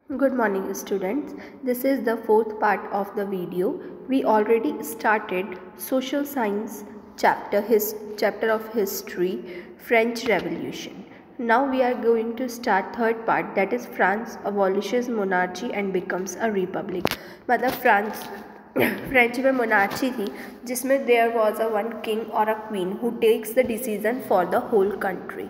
Good morning students. This is the fourth part of the video. We already started social science chapter of history, French Revolution. Now we are going to start third part, that is France abolishes monarchy and becomes a republic. मतलब French में monarchy थी जिसमें there was a one king और a queen who takes the decision for the whole country.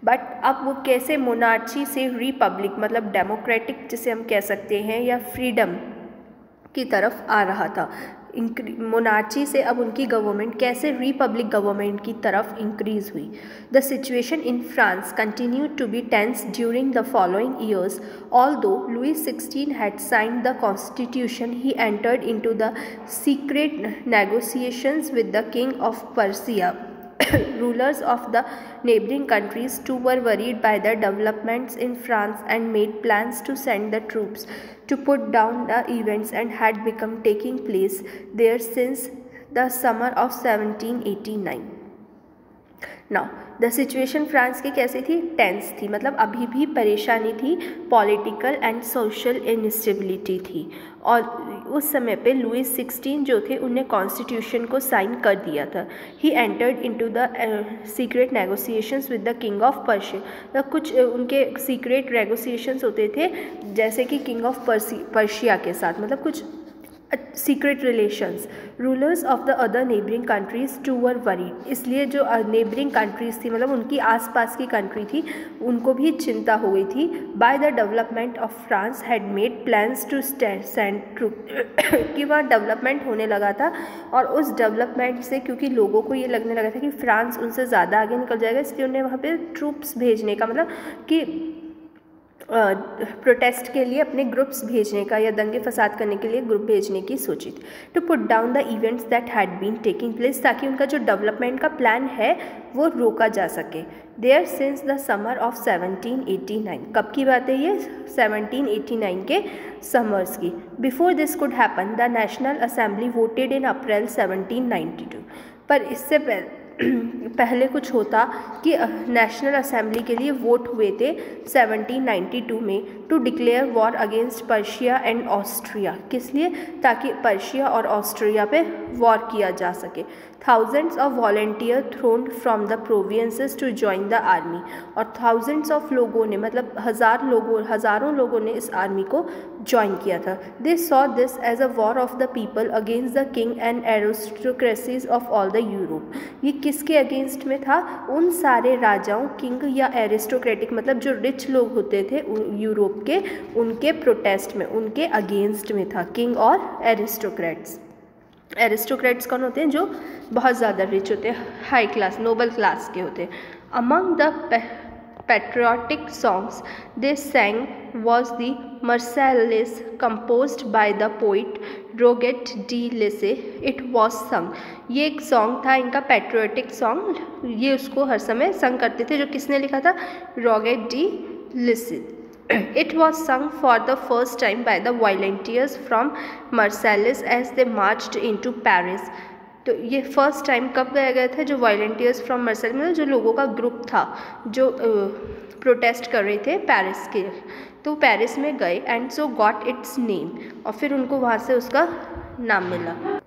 But अब वो कैसे monarchy से Republic मतलब डेमोक्रेटिक जिसे हम कह सकते हैं या फ्रीडम की तरफ आ रहा था. मोनार्ची से अब उनकी गवर्नमेंट कैसे रिपब्लिक गवर्नमेंट की तरफ इंक्रीज हुई. The situation in France continue to be tense during the following years. Although Louis 16 had signed the constitution, he entered into the secret negotiations with the king of Persia. Rulers of the neighboring countries too were worried by the developments in France and made plans to send the troops to put down the events and had become taking place there since the summer of 1789. Now the situation France की कैसी थी? Tense थी, मतलब अभी भी परेशानी थी, political and social instability थी. और उस समय पे लुई 16 जो थे उन्हें कॉन्स्टिट्यूशन को साइन कर दिया था. He entered into the secret negotiations with the king of Persia. कुछ उनके सीक्रेट नेगोशिएशंस होते थे जैसे कि किंग ऑफ पर्शिया के साथ, मतलब कुछ secret relations. Rulers of the other neighbouring countries to were worried. इसलिए जो नेबरिंग कंट्रीज थी मतलब उनकी आसपास की कंट्री थी उनको भी चिंता हो गई थी. By the development of France had made plans to send troop कि वहाँ डेवलपमेंट होने लगा था. और उस डेवलपमेंट से क्योंकि लोगों को ये लगने लगा था कि फ्रांस उनसे ज़्यादा आगे निकल जाएगा, इसलिए उन्हें वहाँ पे ट्रूप्स भेजने का मतलब कि प्रोटेस्ट के लिए अपने ग्रुप्स भेजने का या दंगे फसाद करने के लिए ग्रुप भेजने की सोची थी. To put down the events that had been taking place, ताकि उनका जो डेवलपमेंट का प्लान है वो रोका जा सके. There since the summer of 1789. कब की बात है ये? 1789 के समर्स की. Before this could happen the national assembly voted in April 1792. पर इससे पहले कुछ होता कि नेशनल असेंबली के लिए वोट हुए थे 1792 में to declare war against Prussia and Austria. किस लिए? ताकि पर्शिया और ऑस्ट्रिया पे वॉर किया जा सके. Thousands of volunteer throng from the provinces to join the army. और थाउजेंड्स ऑफ लोगों ने मतलब हज़ारों लोगों ने इस आर्मी को ज्वाइन किया था. They saw this as a war of the people against the king and aristocracies of all the Europe. ये किसके अगेंस्ट में था? उन सारे राजाओं, किंग या एरिस्टोक्रेटिक मतलब जो रिच लोग होते थे यूरोप के, उनके प्रोटेस्ट में, उनके अगेंस्ट में था किंग और एरिस्टोक्रेट्स. एरिस्टोक्रेट्स कौन होते हैं? जो बहुत ज़्यादा रिच होते हैं, हाई क्लास, नोबल क्लास के होते हैं. Among the patriotic songs they sang was the Marseillaise, composed by the poet Roget de Lisse. It was sung. ये एक सॉन्ग था इनका, पैट्रियोटिक सॉन्ग. ये उसको हर समय संग करते थे. जो किसने लिखा था? रोगेट D लिसे. It was sung for the first time by the volunteers from Marseilles as they marched into Paris. तो ये फर्स्ट टाइम कब गाया गया था? जो वॉलंटियर्स फ्रॉम मार्सेल मतलब जो लोगों का ग्रुप था जो प्रोटेस्ट कर रहे थे पेरिस के, तो पेरिस में गए and so got its name. और फिर उनको वहाँ से उसका नाम मिला.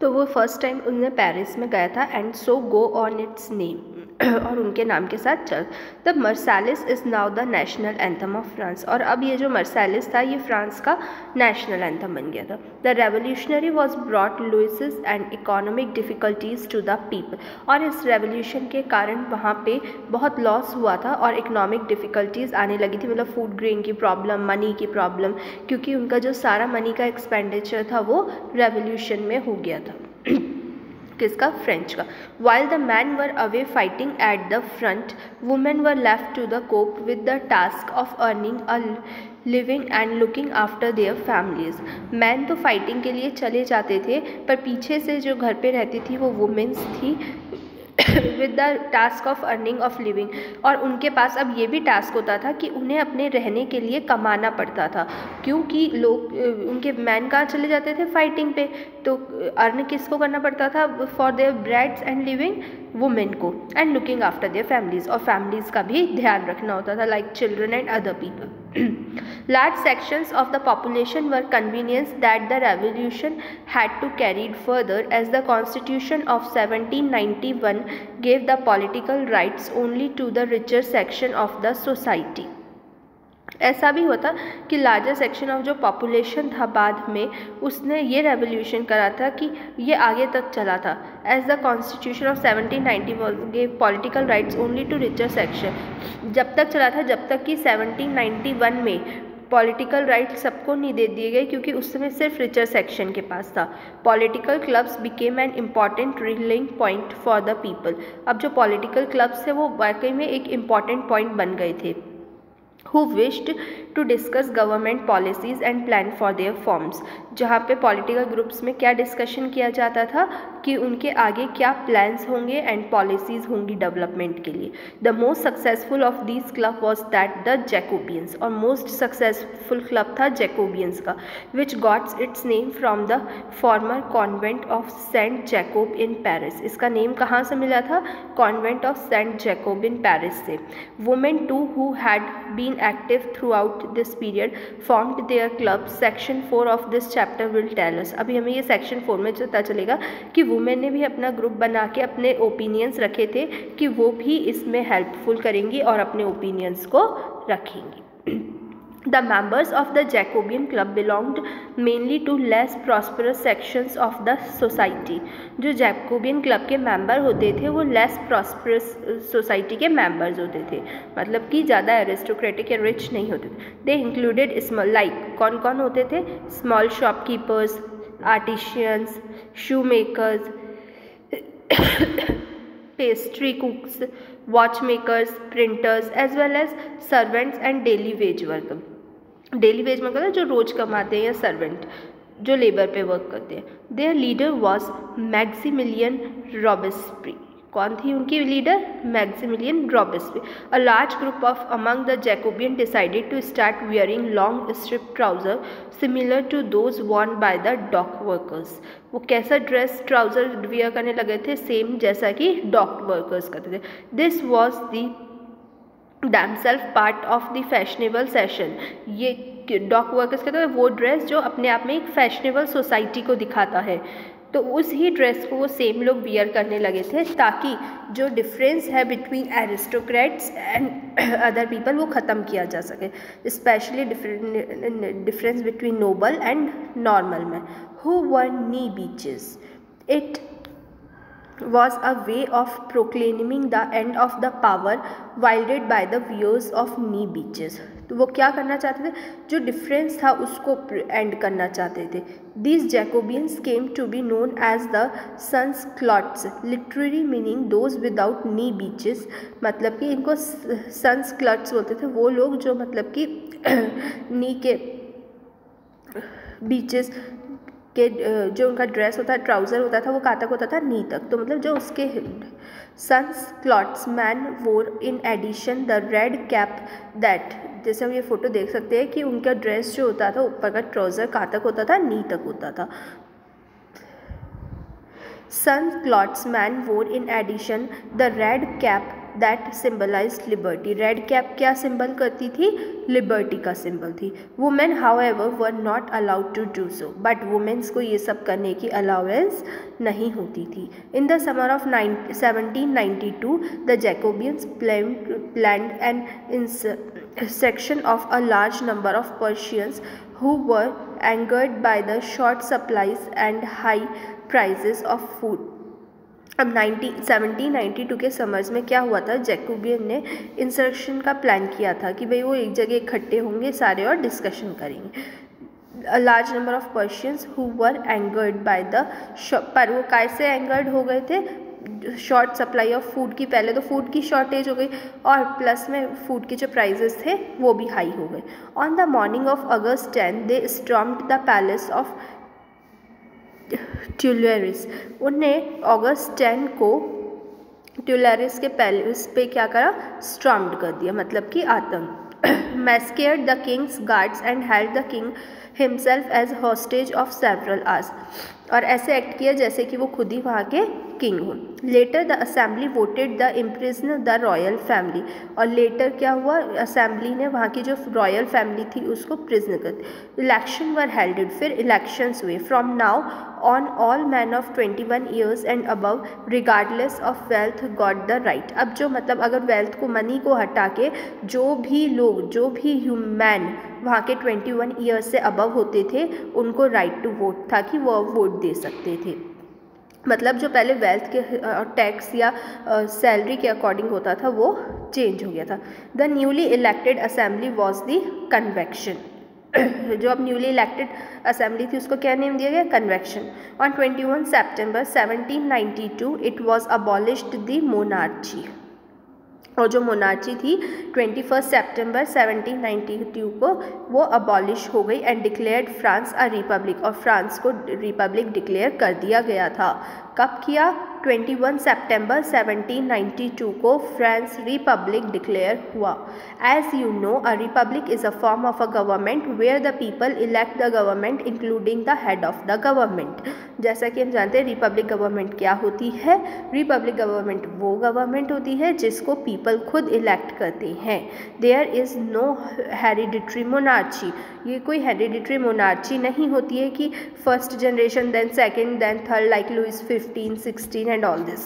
तो वो फर्स्ट टाइम उन्होंने पेरिस में गया था and so go on its name और उनके नाम के साथ चल. The Marseillaise is now the national anthem of France. और अब ये जो मर्सालिस था ये फ्रांस का नेशनल एंथम बन गया था. The revolutionary was brought losses and economic difficulties to the people. और इस रेवोल्यूशन के कारण वहाँ पे बहुत लॉस हुआ था और इकोनॉमिक डिफ़िकल्टीज़ आने लगी थी, मतलब फूड ग्रेन की प्रॉब्लम, मनी की प्रॉब्लम, क्योंकि उनका जो सारा मनी का एक्सपेंडिचर था वो रेवोल्यूशन में हो गया था. किसका? फ्रेंच का. While the man were away fighting at the front, women were left to the cope with the task of earning a living and looking after their families. Man तो fighting के लिए चले जाते थे पर पीछे से जो घर पे रहती थी वो वुमेन्स थी with the task of earning of living. और उनके पास अब ये भी टास्क होता था कि उन्हें अपने रहने के लिए कमाना पड़ता था, क्योंकि लोग उनके मैन कहाँ चले जाते थे? फाइटिंग पे. तो अर्न किसको करना पड़ता था? For their breads and living, women को, and looking after their families. और फैमिलीज़ का भी ध्यान रखना होता था, like children and other people. Large sections of the population were convinced that the revolution had to carried further, as the Constitution of 1791 gave the political rights only to the richer section of the society. ऐसा भी होता कि larger section of जो population था बाद में उसने ये रेवोल्यूशन करा था कि ये आगे तक चला था. As the constitution of 1791 gave political rights only to richer section. जब तक चला था जब तक कि 1791 में पॉलिटिकल राइट सबको नहीं दे दिए गए, क्योंकि उस समय सिर्फ रिचर सेक्शन के पास था. Political clubs became an important railing point for the people. अब जो पॉलिटिकल क्लब्स थे वो वाकई में एक इम्पॉर्टेंट पॉइंट बन गए थे. who wished to discuss government policies and plan for their forms. जहाँ पे पॉलिटिकल ग्रुप्स में क्या डिस्कशन किया जाता था कि उनके आगे क्या प्लान्स होंगे एंड पॉलिसीज़ होंगी डेवलपमेंट के लिए. The most successful of this club was that the Jacobins. और मोस्ट सक्सेसफुल क्लब था जैकोबियंस का, which gots its name from the former convent of Saint Jacob in Paris. इसका name कहाँ से मिला था? Convent of Saint Jacob in Paris से. Women too who had been active throughout this period formed their club. Section 4 of this chapter will tell us. अभी हमें ये section 4 में पता चलेगा कि वुमेन ने भी अपना ग्रुप बना के अपने ओपिनियंस रखे थे कि वो भी इसमें हेल्पफुल करेंगी और अपने ओपिनियंस को रखेंगी. The members of the Jacobean Club belonged mainly to less prosperous sections of the society. जो जैकोबियन क्लब के मेंबर होते थे वो लेस प्रॉस्परस सोसाइटी के मेंबर्स होते थे, मतलब कि ज़्यादा एरिस्टोक्रेटिक या रिच नहीं होते थे. दे इंक्लूडेड स्मॉल, लाइक कौन कौन होते थे? Small shopkeepers, artisans, shoe makers, pastry cooks, watch makers, printers, as well as servants and daily wage worker. Daily wage में जो रोज़ कमाते हैं या सर्वेंट जो लेबर पे वर्क करते हैं. Their leader was Maximilian Robespierre. कौन थी उनकी लीडर? Maximilian Robespierre. A large group of among the Jacobian decided to start wearing long strip trouser similar to those worn by the dock workers. वो कैसा dress trouser wear करने लगे थे? Same जैसा कि डॉक वर्कर्स करते थे. This was the themselves part of the fashionable session. ये डॉक वर्कर्स कहते हैं वो ड्रेस जो अपने आप में एक फैशनेबल सोसाइटी को दिखाता है. तो उस ही ड्रेस को वो सेम लोग वियर करने लगे थे ताकि जो डिफरेंस है between aristocrats and other people वो ख़त्म किया जा सके, specially difference between noble and normal में. Who were knee beaches. It was a way of proclaiming the end of the power wielded by the wearers of knee breeches. तो वो क्या करना चाहते थे? जो डिफरेंस था उसको एंड करना चाहते थे. These Jacobians came to be known as the sans-culottes, literally meaning those without knee breeches. मतलब कि इनको sans-culottes बोलते थे, वो लोग जो मतलब कि नी के बीचेस के जो उनका ड्रेस होता है, ट्राउज़र होता था, वो कहाँ तक होता था? नी तक. तो मतलब जो उसके sons culottes man wore in addition the red cap that. जैसे हम ये फ़ोटो देख सकते हैं कि उनका ड्रेस जो होता था ऊपर का ट्राउज़र कहाँ तक होता था? नी तक होता था. Sons culottes man wore in addition the red cap that symbolize liberty. Red cap क्या सिंबल करती थी? लिबर्टी का सिंबल थी. Women however were not allowed to do so. But womens को ये सब करने की अलाउंस नहीं होती थी. In the summer of 1792 the Jacobians planned an insurrection of a large number of Persians who were angered by the short supplies and high prices of food. अब 1792 के समर्स में क्या हुआ था? जैकोबियन ने इंसर्क्शन का प्लान किया था कि भाई वो एक जगह इकट्ठे होंगे सारे और डिस्कशन करेंगे. A large number of Persians who were angered by the, पर वो कैसे एंगर्ड हो गए थे? शॉर्ट सप्लाई ऑफ फूड की. पहले तो फूड की शॉर्टेज हो गई और प्लस में फूड के जो प्राइजेस थे वो भी हाई हो गए. On the morning of August 10 they stormed the palace of Tuileries. उनने अगस्त 10 को ट्यूलेरिस के पैलेस पे क्या करा? स्टॉर्म्ड कर दिया, मतलब कि आतंक. Massacred the king's guards and held the king himself as hostage of several hours. और ऐसे एक्ट किया जैसे कि वो खुद ही वहाँ के किंग हूँ। Later the assembly voted the imprison the royal family, और लेटर क्या हुआ, असेंबली ने वहाँ की जो रॉयल फैमिली थी उसको प्रिजन कर दिया। इलेक्शन वर हेल्डेड, फिर इलेक्शंस हुए। From now on all man of 21 years and above regardless of wealth got the right. अब जो मतलब अगर वेल्थ को, मनी को हटा के जो भी लोग, जो भी ह्यूमैन वहाँ के 21 ईयर्स से अबव होते थे उनको राइट टू वोट था कि वो वोट दे सकते थे। मतलब जो पहले वेल्थ के टैक्स या सैलरी के अकॉर्डिंग होता था वो चेंज हो गया था। The newly elected assembly was the convection. जो अब न्यूली इलेक्टेड असेंबली थी उसको क्या नेम दिया गया, कन्वेक्शन। ऑन 21 सितंबर 1792 it was abolished the monarchy, और जो मोनार्ची थी 21 सितंबर 1792 को वो अबॉलिश हो गई and declared France a republic, और फ्रांस को रिपब्लिक डिक्लेयर कर दिया गया था। कब किया, 21 सितंबर 1792 को फ्रांस रिपब्लिक डिक्लेयर हुआ। As you know a republic is a form of a government where the people elect the government including the head of the government. जैसा कि हम जानते हैं रिपब्लिक गवर्नमेंट क्या होती है, रिपब्लिक गवर्नमेंट वो गवर्नमेंट होती है जिसको पीपल खुद इलेक्ट करते हैं। There is no hereditary monarchy, ये कोई हेरिडिटरी मोनार्ची नहीं होती है कि first generation then second then third like Louis 15, 16 and all this.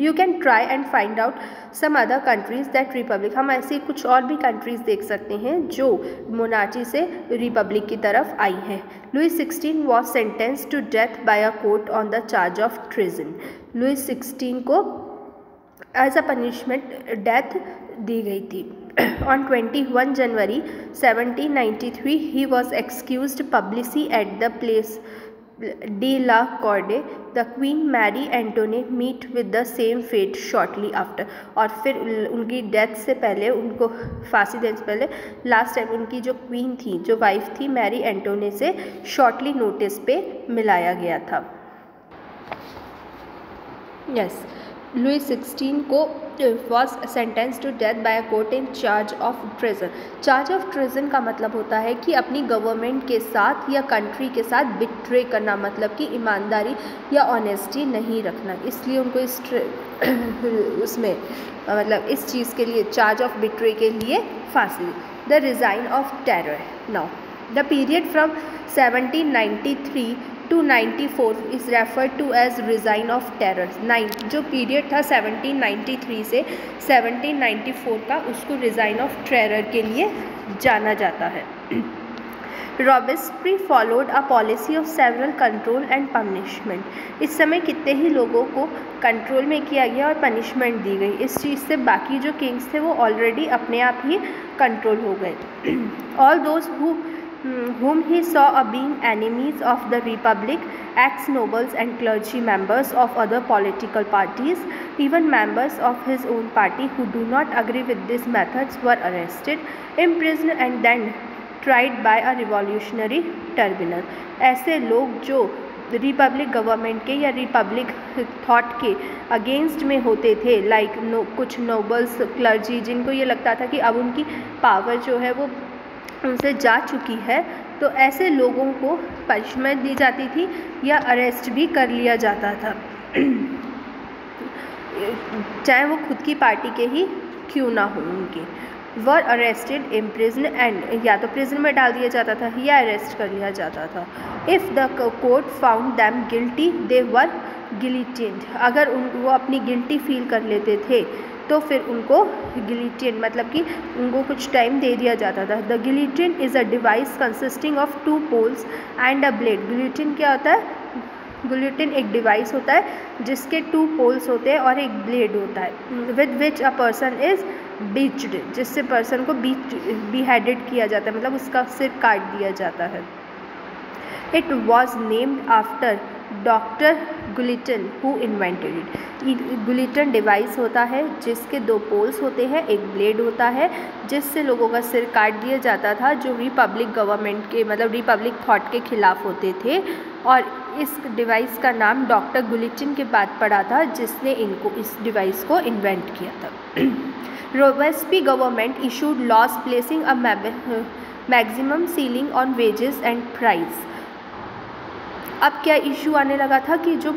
You can try and find out some other countries that republic, हम ऐसे कुछ और भी कंट्रीज देख सकते हैं जो मोनार्ची से रिपब्लिक की तरफ आई है। Louis 16 was sentenced to death by a court on the charge of treason. Louis 16 को एज अ पनिशमेंट डेथ दी गई थी। On 21 January 1793 he was excused publicly at the place de la Corde. The Queen Mary Antoinette meet with the same fate shortly after. और फिर उनकी death से पहले, उनको फांसी देने से पहले लास्ट टाइम उनकी जो क्वीन थी, जो वाइफ थी मैरी एंटोने से शॉर्टली नोटिस पे मिलाया गया था। यस, लुइस 16 को was sentence to death by a court in charge of treason. Charge of treason का मतलब होता है कि अपनी गवर्नमेंट के साथ या कंट्री के साथ बिट्रे करना, मतलब कि ईमानदारी या ऑनेस्टी नहीं रखना, इसलिए उनको इस उसमें मतलब इस चीज़ के लिए, चार्ज ऑफ बिट्रे के लिए फांसी। The reign of terror. Now the period from 1793 to 94 is refer to as reign of terror. जो पीरियड था 1793 से 1794 का, उसको रिज़ाइन ऑफ टेरर के लिए जाना जाता है। Robespierre followed a policy of several control and punishment. इस समय कितने ही लोगों को कंट्रोल में किया गया और पनिशमेंट दी गई। इस चीज़ से बाकी जो किंग्स थे वो ऑलरेडी अपने आप ही कंट्रोल हो गए। All those whom he saw being enemies of the republic, ex-nobles and clergy members of other political parties, even members of his own party who do not agree with these methods were arrested, imprisoned and then tried by a revolutionary tribunal. ऐसे लोग जो Republic government के या Republic thought के against में होते थे, like कुछ नोबल्स, क्लर्जी, जिनको ये लगता था कि अब उनकी पावर जो है वो उनसे जा चुकी है, तो ऐसे लोगों को पनिशमेंट दी जाती थी या अरेस्ट भी कर लिया जाता था, चाहे वो खुद की पार्टी के ही क्यों ना हो उनके। वर अरेस्टेड, इम्प्रिजन एंड, या तो प्रिजन में डाल दिया जाता था या अरेस्ट कर लिया जाता था। If the court found them guilty they were guillotined. अगर वो अपनी गिल्टी फील कर लेते थे तो फिर उनको गिलिटिन, मतलब कि उनको कुछ टाइम दे दिया जाता था। The guillotine is a device consisting of 2 poles and a blade. Guillotine क्या होता है? गिलिटिन एक डिवाइस होता है जिसके 2 पोल्स होते हैं और एक ब्लेड होता है, with which a person is beached, जिससे पर्सन को बीहेडेड किया जाता है, मतलब उसका सिर काट दिया जाता है। It was named after doctor Guillotin who invented it. Guillotin device होता है जिसके 2 पोल्स होते हैं, एक ब्लेड होता है, जिससे लोगों का सिर काट दिया जाता था जो रिपब्लिक गवर्नमेंट के, मतलब रिपब्लिक थॉट के खिलाफ होते थे। और इस डिवाइस का नाम डॉक्टर गुलिटन के बाद पड़ा था जिसने इस डिवाइस को इन्वेंट किया था। Robespierre government issued laws placing a maximum ceiling on wages and price. अब क्या इशू आने लगा था कि जो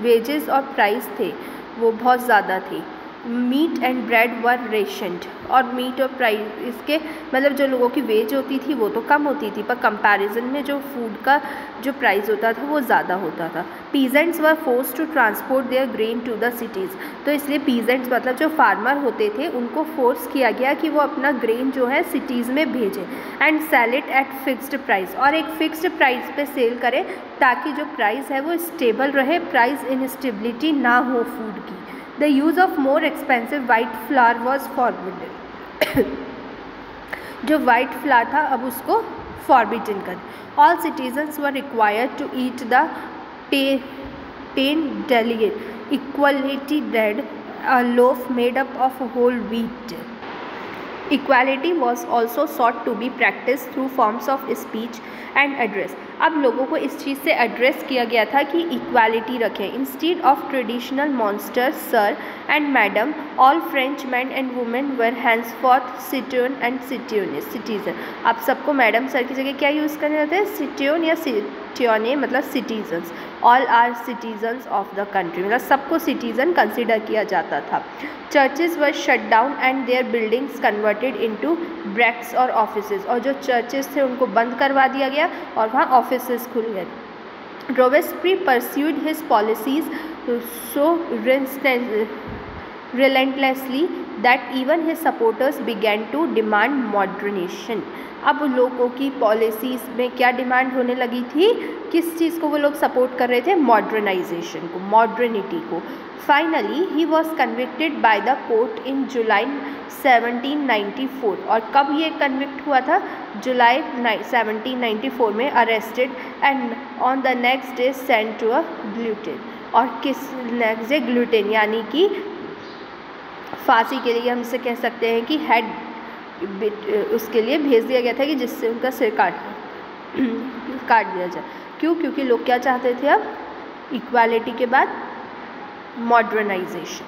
वेजेस और प्राइस थे वो बहुत ज़्यादा थे। मीट एंड ब्रेड वर रेशनड, और मीट और प्राइस इसके मतलब जो लोगों की वेज होती थी वो तो कम होती थी, पर कंपैरिजन में जो फूड का जो प्राइस होता था वो ज़्यादा होता था। Peasants were force to transport their grain to the cities, तो इसलिए पीजेंट्स मतलब जो फार्मर होते थे उनको फोर्स किया गया कि वो अपना ग्रेन जो है सिटीज़ में भेजें and sell it at fixed price, और एक फिक्स्ड प्राइस पे सेल करें ताकि जो प्राइस है वो स्टेबल रहे, प्राइस इनस्टेबिलिटी ना हो फूड की। The use of more expensive white flour was forbidden. जो white flour था अब उसको forbidden कर। All citizens were required to eat the plain delicate equality bread, a loaf made up of whole wheat. Equality was also sought to be practiced through forms of speech and address. अब लोगों को इस चीज़ से address किया गया था कि equality रखें। Instead of traditional monsters sir and madam, all French man and women were henceforth citoyen and citizen. अब सबको मैडम सर की जगह क्या यूज़ करने होते हैं, सिटियन या सिटियने, मतलब citizens. All are citizens of the country, मतलब सबको सिटीज़न कंसिडर किया जाता था। Churches were shut down and their buildings converted into barracks और ऑफिसेज, और जो चर्चेज थे उनको बंद करवा दिया गया और वहाँ ऑफिसेज खुल गए। Robespierre pursued his policies so relentlessly that even his supporters began to demand moderation. अब लोगों की पॉलिसीज़ में क्या डिमांड होने लगी थी, किस चीज़ को वो लोग सपोर्ट कर रहे थे, मॉडर्नाइजेशन को, मॉडर्निटी को। Finally he was convicted by the court in July 1794, और कब ये कन्विक्ट हुआ था, जुलाई 1794 में arrested and on the next day sent to a guillotine, और किस नेक्स्ट डे ग्लूटेन यानी कि फांसी के लिए हम इसे कह सकते हैं कि हेड उसके लिए भेज दिया गया था कि जिससे उनका सिर काट दिया जाए। क्यों, क्योंकि लोग क्या चाहते थे अब, इक्वालिटी के बाद मॉडर्नाइजेशन।